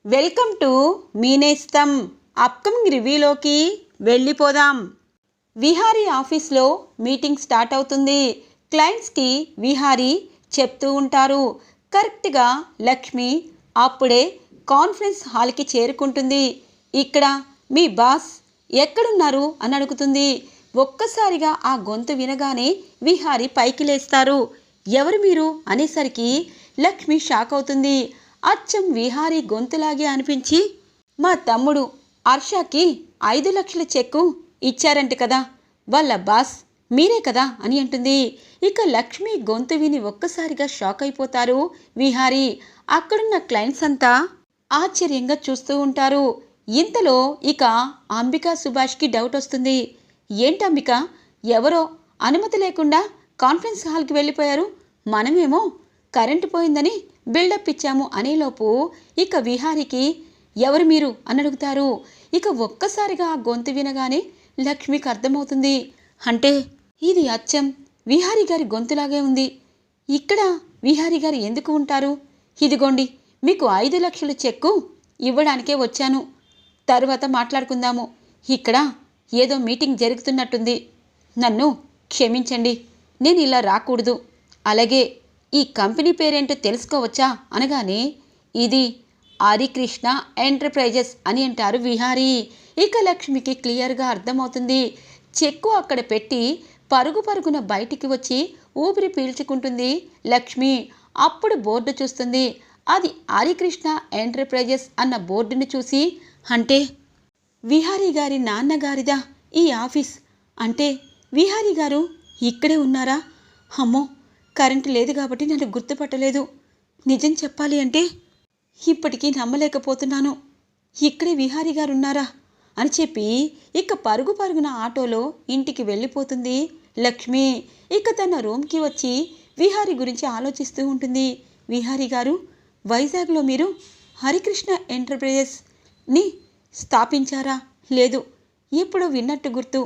Welcome to మీనేస్తం. Upcoming రివ్యూలోకి వెళ్ళిపోదాం. విహారీ ఆఫీస్లో మీటింగ్ స్టార్ట్ అవుతుంది. క్లయింట్స్కి విహారీ చెప్తూ ఉంటారు. కరెక్ట్గా లక్ష్మి అప్పుడే కాన్ఫరెన్స్ హాల్కి చేరుకుంటుంది. ఇక్కడ మీ బాస్ ఎక్కడున్నారు అని అడుగుతుంది. ఒక్కసారిగా ఆ గొంతు వినగానే విహారీ పైకి లేస్తారు. ఎవరు మీరు అనేసరికి లక్ష్మి షాక్ అవుతుంది. అచ్చం విహారీ గొంతులాగే అనిపించి, మా తమ్ముడు హర్షకి 5 లక్షల చెక్కు ఇచ్చారంట కదా, వాళ్ళ బాస్ మీరే కదా అని అంటుంది. ఇక లక్ష్మి గొంతు విని ఒక్కసారిగా షాక్ అయిపోతారు విహారీ. అక్కడున్న క్లయింట్స్ అంతా ఆశ్చర్యంగా చూస్తూ ఉంటారు. ఇంతలో ఇక అంబికా సుభాష్కి డౌట్ వస్తుంది. ఏంటి అంబిక, ఎవరో అనుమతి లేకుండా కాన్ఫరెన్స్ హాల్కి వెళ్ళిపోయారు, మనమేమో కరెంటు పోయిందని బిల్డప్ ఇచ్చాము అనేలోపు ఇక విహారీకి ఎవరు మీరు అని అడుగుతారు. ఇక ఒక్కసారిగా ఆ గొంతు వినగానే లక్ష్మికి అర్థమవుతుంది. అంటే ఇది అచ్చం విహారీ గారి గొంతులాగే ఉంది. ఇక్కడ విహారీ గారు ఎందుకు ఉంటారు? ఇదిగోండి మీకు 5 లక్షల చెక్కు ఇవ్వడానికే వచ్చాను, తరువాత మాట్లాడుకుందాము. ఇక్కడ ఏదో మీటింగ్ జరుగుతున్నట్టుంది, నన్ను క్షమించండి, నేను ఇలా రాకూడదు. అలాగే ఈ కంపెనీ పేరేంటో తెలుసుకోవచ్చా అనగానే ఇది హరికృష్ణ ఎంటర్ప్రైజెస్ అని అంటారు విహారీ. ఇక లక్ష్మికి క్లియర్గా అర్థమవుతుంది. చెక్కు అక్కడ పెట్టి పరుగు పరుగున బయటికి వచ్చి ఊపిరి పీల్చుకుంటుంది లక్ష్మి. అప్పుడు బోర్డు చూస్తుంది. అది హరికృష్ణ ఎంటర్ప్రైజెస్ అన్న బోర్డుని చూసి, అంటే విహారీ గారి నాన్నగారిదా ఈ ఆఫీస్? అంటే విహారీ గారు ఇక్కడే ఉన్నారా? అమ్మో, కరెంటు లేదు కాబట్టి నన్ను గుర్తుపట్టలేదు. నిజం చెప్పాలి అంటే ఇప్పటికీ నమ్మలేకపోతున్నాను, ఇక్కడే విహారీ గారు ఉన్నారా అని చెప్పి ఇక పరుగు పరుగున ఆటోలో ఇంటికి వెళ్ళిపోతుంది లక్ష్మి. ఇక తన రూమ్కి వచ్చి విహారీ గురించి ఆలోచిస్తూ ఉంటుంది. విహారీ గారు, వైజాగ్లో మీరు హరికృష్ణ ఎంటర్ప్రైజెస్ని స్థాపించారా? లేదు, ఎప్పుడో విన్నట్టు గుర్తు,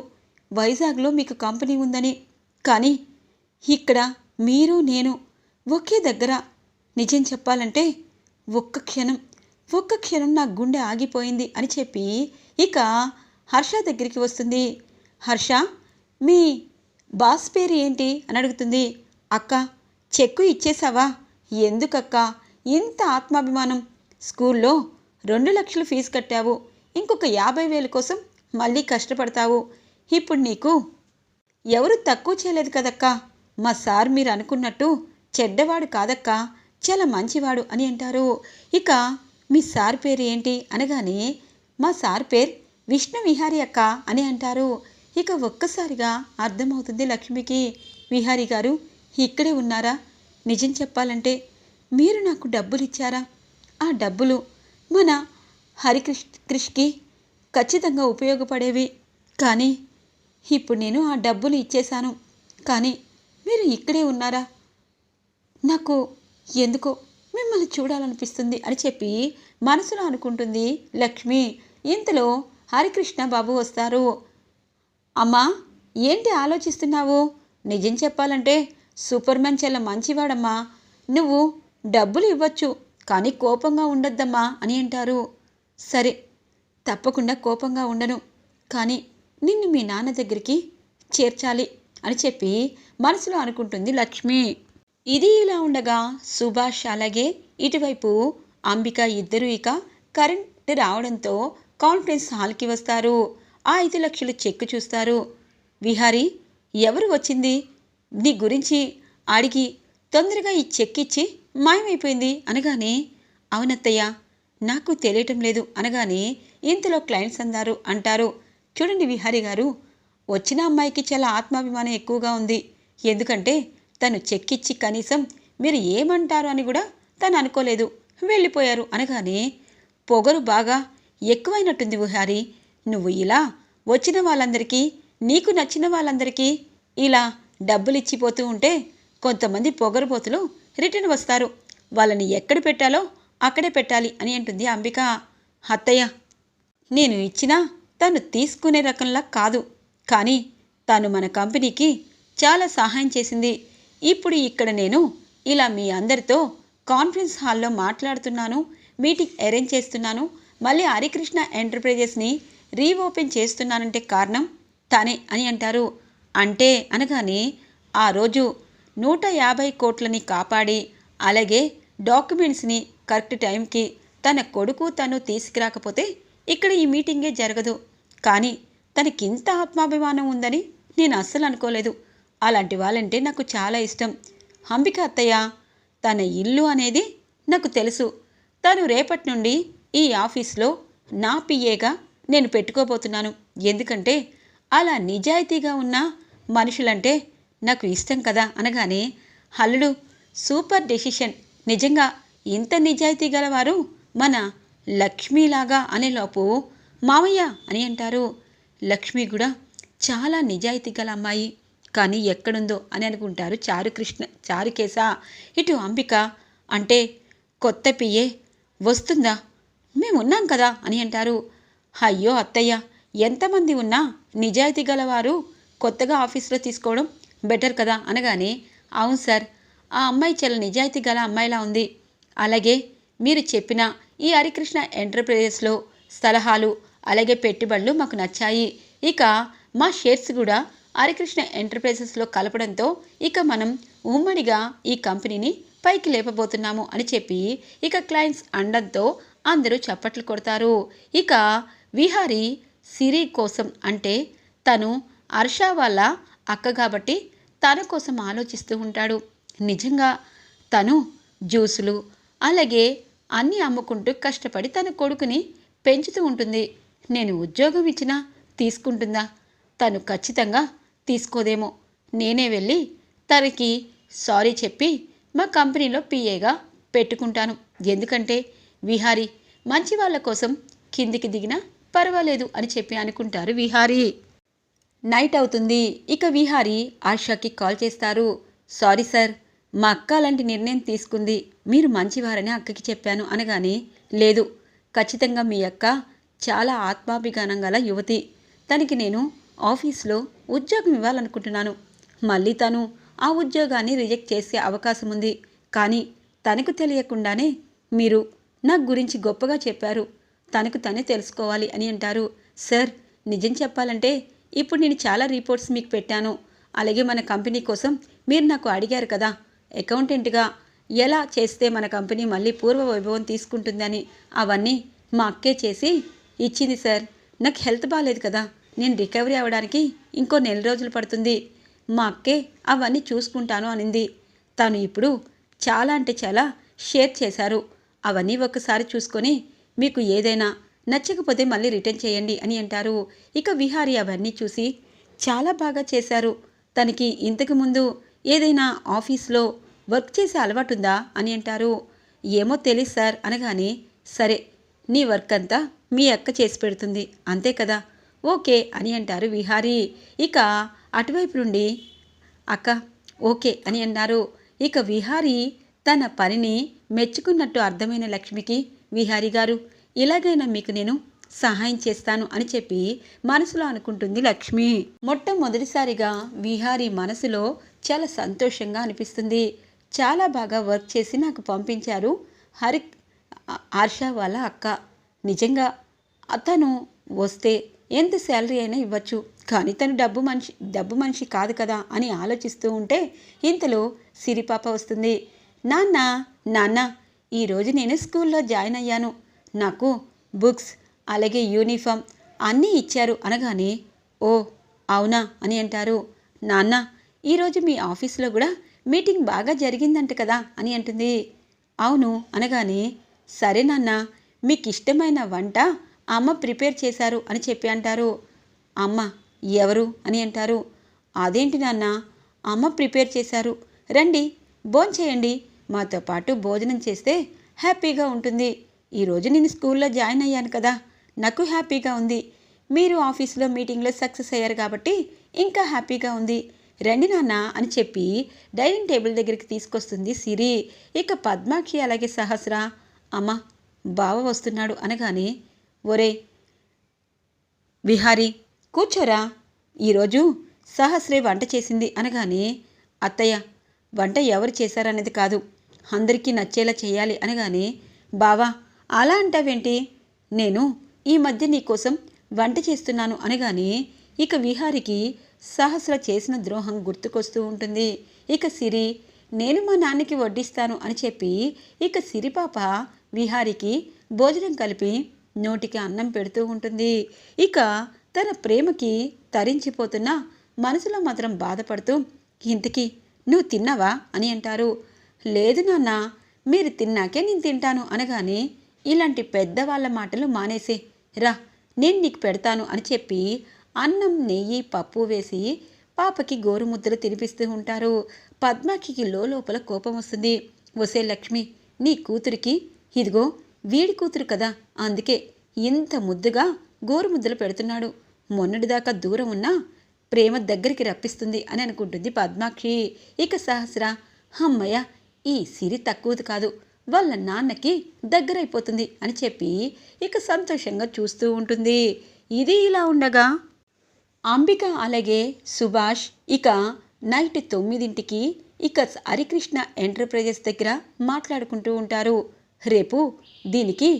వైజాగ్లో మీకు కంపెనీ ఉందని. కానీ ఇక్కడ మీరు నేను ఒకే దగ్గర. నిజం చెప్పాలంటే ఒక్క క్షణం నా గుండె ఆగిపోయింది అని చెప్పి ఇక హర్ష దగ్గరికి వస్తుంది. హర్ష, మీ బాస్ పేరు ఏంటి అని అడుగుతుంది. అక్క, చెక్కు ఇచ్చేసావా? ఎందుకక్క ఇంత ఆత్మాభిమానం? స్కూల్లో 2 లక్షలు ఫీజు కట్టావు, ఇంకొక 50,000 కోసం మళ్ళీ కష్టపడతావు. ఇప్పుడు నీకు ఎవరు తక్కువ చేయలేదు కదక్కా. మా సార్ మీరు అనుకున్నట్టు చెడ్డవాడు కాదక్కా, చాలా మంచివాడు అని అంటారు. ఇక మీ సార్ పేరు ఏంటి అనగానే మా సార్ పేరు విష్ణు విహారీ అక్క అని అంటారు. ఇక ఒక్కసారిగా అర్థమవుతుంది లక్ష్మికి. విహారీ గారు ఇక్కడే ఉన్నారా? నిజం చెప్పాలంటే మీరు నాకు డబ్బులు ఇచ్చారా? ఆ డబ్బులు మన హరికృష్కి ఖచ్చితంగా ఉపయోగపడేవి. కానీ ఇప్పుడు నేను ఆ డబ్బులు ఇచ్చేశాను, కానీ మీరు ఇక్కడే ఉన్నారా? నాకు ఎందుకో మిమ్మల్ని చూడాలనిపిస్తుంది అని చెప్పి మనసులో అనుకుంటుంది లక్ష్మి. ఇంతలో హరికృష్ణ బాబు వస్తారు. అమ్మా, ఏంటి ఆలోచిస్తున్నావు? నిజం చెప్పాలంటే సూపర్ మ్యాన్ చాలా మంచివాడమ్మా. నువ్వు డబ్బులు ఇవ్వచ్చు, కానీ కోపంగా ఉండొద్దమ్మా అని అంటారు. సరే, తప్పకుండా కోపంగా ఉండను, కానీ నిన్ను మీ నాన్న దగ్గరికి చేర్చాలి అని చెప్పి మనసులో అనుకుంటుంది లక్ష్మి. ఇది ఇలా ఉండగా సుభాష్ అలాగే ఇటువైపు అంబిక ఇద్దరు ఇక కరెంట్ రావడంతో కాన్ఫరెన్స్ హాల్కి వస్తారు. ఆ 5 లక్షల చెక్కు చూస్తారు. విహారీ, ఎవరు వచ్చింది నీ గురించి అడిగి తొందరగా ఈ చెక్ ఇచ్చి మాయమైపోయింది అనగానే, అవునత్తయ్య, నాకు తెలియటం లేదు అనగానే ఇంతలో క్లయింట్స్ అంటారు, చూడండి విహారీ గారు, వచ్చిన అమ్మాయికి చాలా ఆత్మాభిమానం ఎక్కువగా ఉంది. ఎందుకంటే తను చెక్కిచ్చి కనీసం మీరు ఏమంటారు అని కూడా తను అనుకోలేదు, వెళ్ళిపోయారు అనగానే, పొగరు బాగా ఎక్కువైనట్టుంది విహారీ. నువ్వు ఇలా వచ్చిన వాళ్ళందరికీ, నీకు నచ్చిన వాళ్ళందరికీ ఇలా డబ్బులు ఇచ్చిపోతూ ఉంటే కొంతమంది పొగరుబోతులు రిటర్న్ వస్తారు, వాళ్ళని ఎక్కడ పెట్టాలో అక్కడే పెట్టాలి అని అంటుంది అంబిక. అత్తయ్య, నేను ఇచ్చినా తను తీసుకునే రకంలా కాదు, కానీ తను మన కంపెనీకి చాలా సహాయం చేసింది. ఇప్పుడు ఇక్కడ నేను ఇలా మీ అందరితో కాన్ఫరెన్స్ హాల్లో మాట్లాడుతున్నాను, మీటింగ్ అరేంజ్ చేస్తున్నాను, మళ్ళీ హరికృష్ణ ఎంటర్ప్రైజెస్ని రీఓపెన్ చేస్తున్నానంటే కారణం తనే అని అంటారు. అంటే అనగానే ఆ రోజు 150 కోట్లని కాపాడి అలాగే డాక్యుమెంట్స్ని కరెక్ట్ టైంకి తన కొడుకు తను తీసుకురాకపోతే ఇక్కడ ఈ మీటింగే జరగదు. కానీ తనకింత ఆత్మాభిమానం ఉందని నేను అస్సలు అనుకోలేదు. అలాంటి వాళ్ళంటే నాకు చాలా ఇష్టం. అంబిక అత్తయ్య, తన ఇల్లు అనేది నాకు తెలుసు. తను రేపటి నుండి ఈ ఆఫీస్లో నా పిఏగా నేను పెట్టుకోబోతున్నాను. ఎందుకంటే అలా నిజాయితీగా ఉన్న మనుషులంటే నాకు ఇష్టం కదా అనగానే, హల్లుడు సూపర్ డెసిషన్, నిజంగా ఇంత నిజాయితీ గలవారు మన లక్ష్మీలాగా అనేలోపు మావయ్య అని అంటారు. లక్ష్మి కూడా చాలా నిజాయితీ గల అమ్మాయి, కానీ ఎక్కడుందో అని అనుకుంటారు చారుకేశ. ఇటు అంబిక, అంటే కొత్త పిఏ వస్తుందా, మేమున్నాం కదా అని అంటారు. అయ్యో అత్తయ్య, ఎంతమంది ఉన్నా నిజాయితీ గలవారు కొత్తగా ఆఫీస్లో తీసుకోవడం బెటర్ కదా అనగానే, అవును సార్, ఆ అమ్మాయి చాలా నిజాయితీ గల అమ్మాయిలా ఉంది. అలాగే మీరు చెప్పిన ఈ హరికృష్ణ ఎంటర్ప్రైజెస్లో సలహాలు అలాగే పెట్టుబడులు మాకు నచ్చాయి. ఇక మా షేర్స్ కూడా హరికృష్ణ ఎంటర్ప్రైజెస్లో కలపడంతో ఇక మనం ఉమ్మడిగా ఈ కంపెనీని పైకి లేపబోతున్నాము అని చెప్పి ఇక క్లయింట్స్ అండంతో అందరూ చప్పట్లు కొడతారు. ఇక విహారీ సిరి కోసం, అంటే తను హర్ష వాళ్ళ అక్క కాబట్టి తన కోసం ఆలోచిస్తూ ఉంటాడు. నిజంగా తను జ్యూసులు అలాగే అన్నీ అమ్ముకుంటూ కష్టపడి తన కొడుకుని పెంచుతూ ఉంటుంది. నేను ఉద్యోగం ఇచ్చినా తీసుకుంటుందా? తను ఖచ్చితంగా తీసుకోదేమో. నేనే వెళ్ళి తనకి సారీ చెప్పి మా కంపెనీలో పిఏగా పెట్టుకుంటాను. ఎందుకంటే విహారీ మంచి వాళ్ళ కోసం కిందికి దిగినా పర్వాలేదు అని చెప్పి అనుకుంటారు విహారీ. నైట్ అవుతుంది. ఇక విహారీ ఆశాకి కాల్ చేస్తారు. సారీ సార్, మా అక్క అలాంటి నిర్ణయం తీసుకుంది, మీరు మంచివారని అక్కకి చెప్పాను అనగానే, లేదు, ఖచ్చితంగా మీ అక్క చాలా ఆత్మాభిమానం గల యువతి. తనకి నేను ఆఫీస్లో ఉద్యోగం ఇవ్వాలనుకుంటున్నాను. మళ్ళీ తను ఆ ఉద్యోగాన్ని రిజెక్ట్ చేసే అవకాశం ఉంది. కానీ తనకు తెలియకుండానే మీరు నా గురించి గొప్పగా చెప్పారు. తనకు తనే తెలుసుకోవాలి అని అంటారు. సార్, నిజం చెప్పాలంటే ఇప్పుడు నేను చాలా రిపోర్ట్స్ మీకు పెట్టాను. అలాగే మన కంపెనీ కోసం మీరు నాకు అడిగారు కదా, అకౌంటెంట్గా ఎలా చేస్తే మన కంపెనీ మళ్ళీ పూర్వ వైభవం తీసుకుంటుందని, అవన్నీ మా అక్కే చేసి ఇచ్చింది సార్. నాకు హెల్త్ బాగాలేదు కదా, నేను రికవరీ అవ్వడానికి ఇంకో 4 రోజులు పడుతుంది. మా అక్కే అవన్నీ చూసుకుంటాను అనింది. తను ఇప్పుడు చాలా అంటే చాలా షేర్ చేశారు. అవన్నీ ఒకసారి చూసుకొని మీకు ఏదైనా నచ్చకపోతే మళ్ళీ రిటర్న్ చేయండి అని అంటారు. ఇక విహారీ అవన్నీ చూసి చాలా బాగా చేశారు. తనకి ఇంతకు ముందు ఏదైనా ఆఫీస్లో వర్క్ చేసే అలవాటుందా అని అంటారు. ఏమో తెలియదు సార్ అనగానే, సరే, నీ వర్క్ అంతా మీ అక్క చేసి పెడుతుంది అంతే కదా, ఓకే అని అంటారు విహారీ. ఇక అటువైపు నుండి అక్క ఓకే అని అన్నారు. ఇక విహారీ తన పనిని మెచ్చుకున్నట్టు అర్థమైన లక్ష్మికి, విహారీ గారు, ఇలాగైనా మీకు నేను సహాయం చేస్తాను అని చెప్పి మనసులో అనుకుంటుంది లక్ష్మి. మొట్టమొదటిసారిగా విహారీ మనసులో చాలా సంతోషంగా అనిపిస్తుంది. చాలా బాగా వర్క్ చేసి నాకు పంపించారు హర్ష వాళ్ళ అక్క. నిజంగా తను వస్తే ఎంత శాలరీ అయినా ఇవ్వచ్చు, కానీ తను డబ్బు మనిషి కాదు కదా అని ఆలోచిస్తూ ఉంటే ఇంతలో సిరిపాప వస్తుంది. నాన్న, ఈరోజు నేను స్కూల్లో జాయిన్ అయ్యాను. నాకు బుక్స్ అలాగే యూనిఫామ్ అన్నీ ఇచ్చారు అనగానే, ఓ అవునా అని అంటారు. నాన్న, ఈరోజు మీ ఆఫీస్లో కూడా మీటింగ్ బాగా జరిగిందంట కదా అని అంటుంది. అవును అనగానే, సరే నాన్న, మీకు ఇష్టమైన వంట అమ్మ ప్రిపేర్ చేశారు అని చెప్పి అంటారు. అమ్మ ఎవరు అని అంటారు. అదేంటి నాన్న, అమ్మ ప్రిపేర్ చేశారు, రండి భోంచేయండి, మాతో పాటు భోజనం చేస్తే హ్యాపీగా ఉంటుంది. ఈరోజు నేను స్కూల్లో జాయిన్ అయ్యాను కదా, నాకు హ్యాపీగా ఉంది. మీరు ఆఫీస్లో మీటింగ్లో సక్సెస్ అయ్యారు కాబట్టి ఇంకా హ్యాపీగా ఉంది. రండి నాన్న అని చెప్పి డైనింగ్ టేబుల్ దగ్గరికి తీసుకొస్తుంది సిరి. ఇక పద్మాక్షి అలాగే సహస్ర, అమ్మ బావ వస్తున్నాడు అనగానే, ఒరే విహారీ కూర్చోరా, ఈరోజు సహస్రే వంట చేసింది అనగానే, అత్తయ్య వంట ఎవరు చేశారనేది కాదు, అందరికీ నచ్చేలా చేయాలి అనగానే, బావా అలా అంటావేంటి? నేను ఈ మధ్య నీకోసం వంట చేస్తున్నాను అనగానే ఇక విహారికి సహస్ర చేసిన ద్రోహం గుర్తుకొస్తూ ఉంటుంది. ఇక సిరి నేను మా నాన్నకి వడ్డిస్తాను అని చెప్పి ఇక సిరిపాప విహారికి భోజనం కలిపి నోటికి అన్నం పెడుతూ ఉంటుంది. ఇక తన ప్రేమకి తరించిపోతున్న మనసులో మాత్రం బాధపడుతూ, ఇంతకీ నువ్వు తిన్నావా అని అంటారు. లేదు నాన్న, మీరు తిన్నాకే నేను తింటాను అనగానే ఇలాంటి పెద్దవాళ్ళ మాటలు మానేసే, రా నేను నీకు పెడతాను అని చెప్పి అన్నం నెయ్యి పప్పు వేసి పాపకి గోరుముద్దలు తినిపిస్తూ ఉంటారు. పద్మాకి లోపల కోపం వస్తుంది. వసే లక్ష్మి, నీ కూతురికి ఇదిగో వీడి కూతురు కదా, అందుకే ఇంత ముద్దుగా గోరుముద్దలు పెడుతున్నాడు. మొన్నటిదాకా దూరం ఉన్నా ప్రేమ దగ్గరికి రప్పిస్తుంది అని అనుకుంటుంది పద్మాక్షి. ఇక సహస్ర, అమ్మయ్య ఈ సిరి తక్కువది కాదు, వాళ్ళ నాన్నకి దగ్గరైపోతుంది అని చెప్పి ఇక సంతోషంగా చూస్తూ ఉంటుంది. ఇది ఇలా ఉండగా అంబిక అలాగే సుభాష్ ఇక నైట్ 9ంటికి ఇక హరికృష్ణ ఎంటర్ప్రైజెస్ దగ్గర మాట్లాడుకుంటూ ఉంటారు. రేపు దీనికి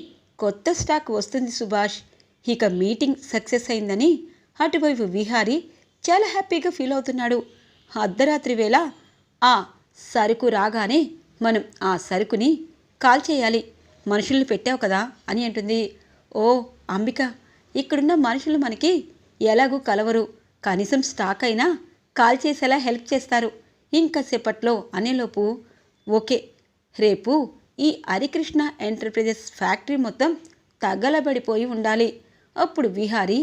కొత్త స్టాక్ వస్తుంది సుభాష్. ఇక మీటింగ్ సక్సెస్ అయిందని అటువైపు విహారీ చాలా హ్యాపీగా ఫీల్ అవుతున్నాడు. అర్ధరాత్రి వేళ ఆ సరుకు రాగానే మనం ఆ సరుకుని కాల్ చేయాలి, మనుషుల్ని పెట్టావు కదా అని అంటుంది. ఓ అంబిక, ఇక్కడున్న మనుషులు మనకి ఎలాగూ కలవరు, కనీసం స్టాక్ అయినా కాల్ చేసేలా హెల్ప్ చేస్తారు ఇంకాసేపట్లో అనేలోపు, ఓకే రేపు ఈ హరికృష్ణ ఎంటర్ప్రైజెస్ ఫ్యాక్టరీ మొత్తం తగలబడిపోయి ఉండాలి, అప్పుడు విహారీ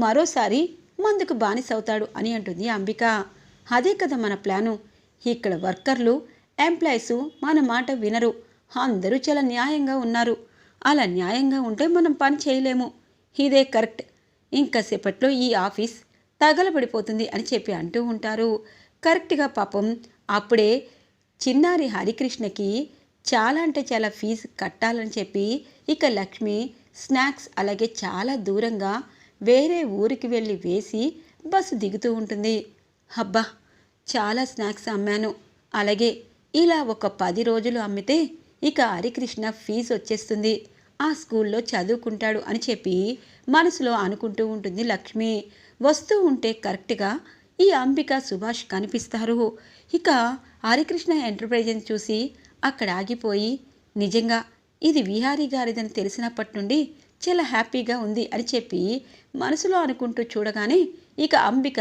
మరోసారి మందుకు బానిసవుతాడు అని అంటుంది అంబిక. అదే కదా మన ప్లాను. ఇక్కడ వర్కర్లు ఎంప్లాయీసు మన మాట వినరు, అందరూ చాలా న్యాయంగా ఉన్నారు. అలా న్యాయంగా ఉంటే మనం పని చేయలేము. ఇదే కరెక్ట్, ఇంకాసేపట్లో ఈ ఆఫీస్ తగలబడిపోతుంది అని చెప్పి అంటూ ఉంటారు. కరెక్ట్గా పాపం అప్పుడే చిన్నారి హరికృష్ణకి చాలా అంటే చాలా ఫీజు కట్టాలని చెప్పి ఇక లక్ష్మి స్నాక్స్ అలాగే చాలా దూరంగా వేరే ఊరికి వెళ్ళి వేసి బస్సు దిగుతూ ఉంటుంది. అబ్బా చాలా స్నాక్స్ అమ్మాను, అలాగే ఇలా ఒక 10 రోజులు అమ్మితే ఇక హరికృష్ణ ఫీజు వచ్చేస్తుంది, ఆ స్కూల్లో చదువుకుంటాడు అని చెప్పి మనసులో అనుకుంటూ ఉంటుంది లక్ష్మి. వస్తూ ఉంటే కరెక్ట్గా ఈ అంబిక సుభాష్ కనిపిస్తారు. ఇక హరికృష్ణ ఎంటర్ప్రైజెస్ చూసి అక్కడ ఆగిపోయి, నిజంగా ఇది విహారీ గారిదని తెలిసినప్పటి నుండి చాలా హ్యాపీగా ఉంది అని చెప్పి మనసులో అనుకుంటూ చూడగానే ఇక అంబిక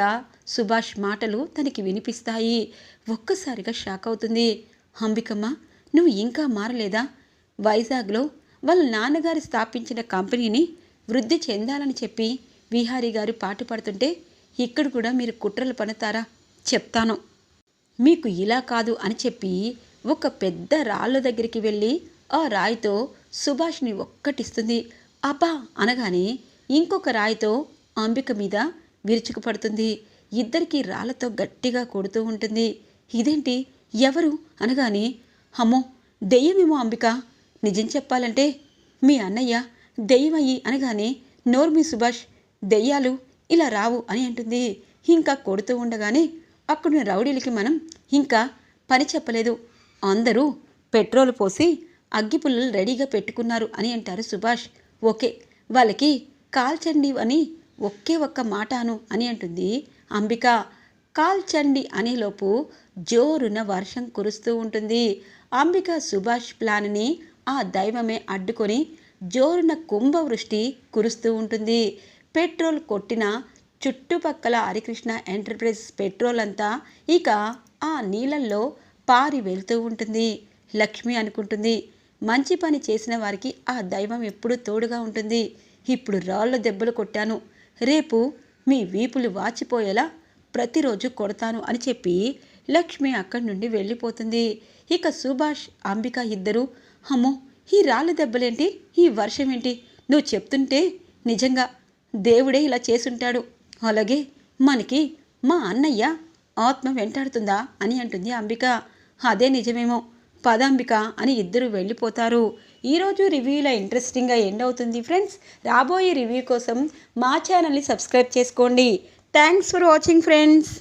సుభాష్ మాటలు తనకి వినిపిస్తాయి. ఒక్కసారిగా షాక్ అవుతుంది. అంబికమ్మ, నువ్వు ఇంకా మారలేదా? వైజాగ్లో వాళ్ళ నాన్నగారు స్థాపించిన కంపెనీని వృద్ధి చెందాలని చెప్పి విహారీ గారు పాటుపడుతుంటే ఇక్కడ కూడా మీరు కుట్రలు పన్నుతారా? చెప్తాను మీకు ఇలా కాదు అని చెప్పి ఒక పెద్ద రాళ్ళ దగ్గరికి వెళ్ళి ఆ రాయితో సుభాష్ని ఒక్కటిస్తుంది. అబ్బా అనగానే ఇంకొక రాయితో అంబిక మీద విరుచుకుపడుతుంది. ఇద్దరికి రాళ్లతో గట్టిగా కొడుతూ ఉంటుంది. ఇదేంటి, ఎవరు అనగానే, అమ్మో దెయ్యమేమో అంబిక, నిజం చెప్పాలంటే మీ అన్నయ్య దెయ్యమయ్యి అనగానే, నోర్మి సుభాష్, దెయ్యాలు ఇలా రావు అని అంటుంది. ఇంకా కొడుతూ ఉండగానే అక్కడున్న రౌడీలకి మనం ఇంకా పని చెప్పలేదు, అందరూ పెట్రోల్ పోసి అగ్గిపుల్లలు రెడీగా పెట్టుకున్నారు అని అంటారు సుభాష్. ఓకే వాళ్ళకి కాల్చండి అని ఒకే ఒక్క మాట అను అని అంటుంది అంబిక. కాల్చండి అనేలోపు జోరున వర్షం కురుస్తూ ఉంటుంది. అంబిక సుభాష్ ప్లాన్ని ఆ దైవమే అడ్డుకొని జోరున కుంభవృష్టి కురుస్తూ ఉంటుంది. పెట్రోల్ కొట్టిన చుట్టుపక్కల హరికృష్ణ ఎంటర్ప్రైజ్ పెట్రోల్ అంతా ఇక ఆ నీళ్ళల్లో పారి వెళ్తూ ఉంటుంది. లక్ష్మి అనుకుంటుంది, మంచి పని చేసిన వారికి ఆ దైవం ఎప్పుడూ తోడుగా ఉంటుంది. ఇప్పుడు రాళ్ళ దెబ్బలు కొట్టాను, రేపు మీ వీపులు వాచిపోయేలా ప్రతిరోజు కొడతాను అని చెప్పి లక్ష్మి అక్కడి నుండి వెళ్ళిపోతుంది. ఇక సుభాష్ అంబిక ఇద్దరు, అమ్మో ఈ రాళ్ళ దెబ్బలేంటి, ఈ వర్షం ఏంటి, నువ్వు చెప్తుంటే నిజంగా దేవుడే ఇలా చేసుంటాడు, అలాగే మనకి మా అన్నయ్య ఆత్మ వెంటాడుతుందా అని అంటుంది అంబిక. అదే నిజమేమో, పదాంబిక అని ఇద్దరు వెళ్ళిపోతారు. ఈరోజు రివ్యూలో ఇంట్రెస్టింగ్గా ఎండ్ అవుతుంది ఫ్రెండ్స్. రాబోయే రివ్యూ కోసం మా ఛానల్ని సబ్స్క్రైబ్ చేసుకోండి. Thanks for watching friends.